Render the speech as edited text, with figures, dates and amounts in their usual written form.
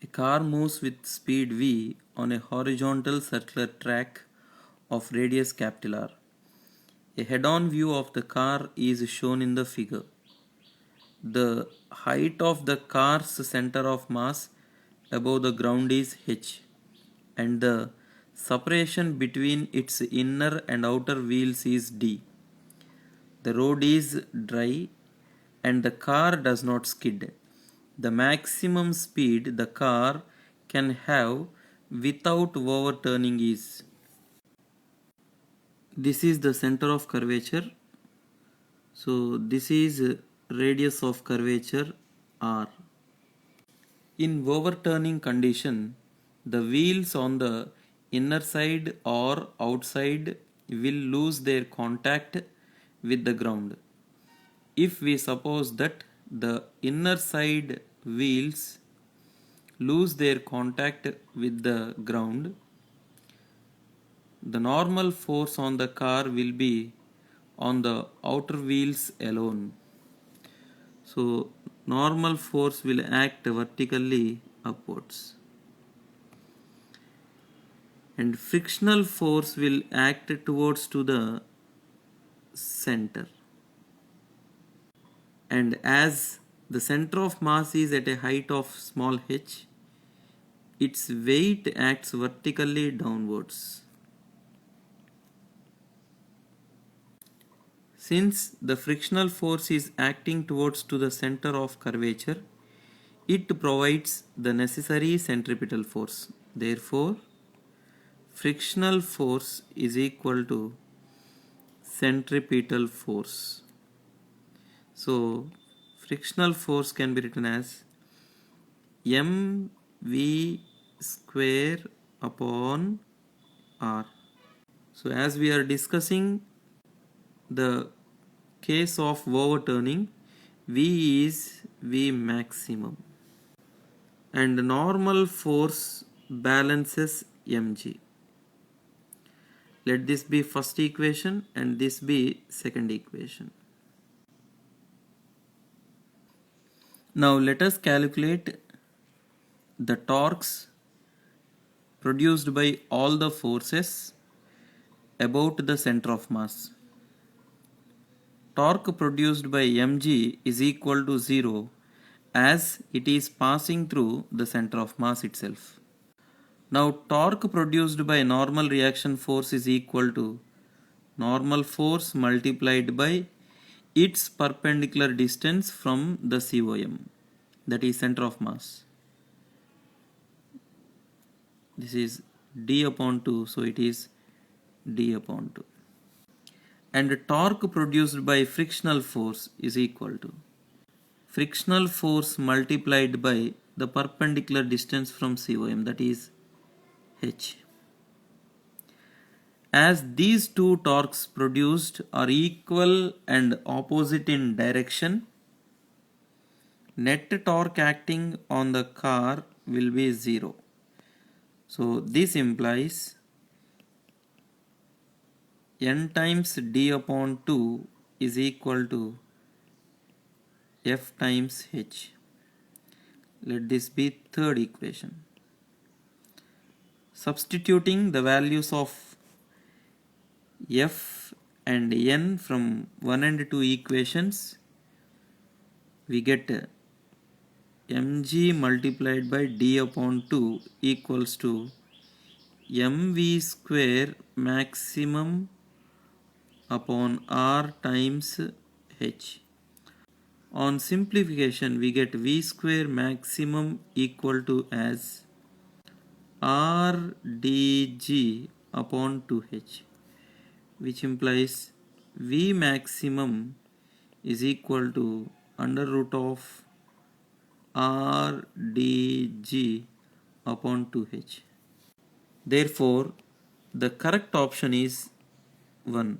A car moves with speed v on a horizontal circular track of radius capital R. A head-on view of the car is shown in the figure. The height of the car's center of mass above the ground is h, and the separation between its inner and outer wheels is d. The road is dry and the car does not skid. The maximum speed the car can have without overturning is. This is the center of curvature. So this is radius of curvature r. In overturning condition, the wheels on the inner side or outside will lose their contact with the ground. If we suppose that the inner side wheels lose their contact with the ground, the normal force on the car will be on the outer wheels alone. So normal force will act vertically upwards, and frictional force will act towards to the center. And as the center of mass is at a height of small h, its weight acts vertically downwards. Since the frictional force is acting towards to the center of curvature, it provides the necessary centripetal force. Therefore, frictional force is equal to centripetal force. So, frictional force can be written as mv square upon r. So, as we are discussing the case of overturning, V is V maximum and normal force balances mg. Let this be first equation and this be second equation. Now let us calculate the torques produced by all the forces about the center of mass. Torque produced by mg is equal to 0 as it is passing through the center of mass itself. Now torque produced by normal reaction force is equal to normal force multiplied by its perpendicular distance from the COM, that is center of mass. This is d upon 2, so it is d upon 2. And torque produced by frictional force is equal to frictional force multiplied by the perpendicular distance from COM, that is h. As these two torques produced are equal and opposite in direction, net torque acting on the car will be 0. So this implies n times d upon 2 is equal to F times h. Let this be third equation. Substituting the values of F and n from 1 and 2 equations, we get mg multiplied by d upon 2 equals to mv square maximum upon r times h. On simplification, we get v square maximum equal to as r dg upon 2h, which implies v maximum is equal to under root of r dg upon 2h. Therefore, the correct option is 1.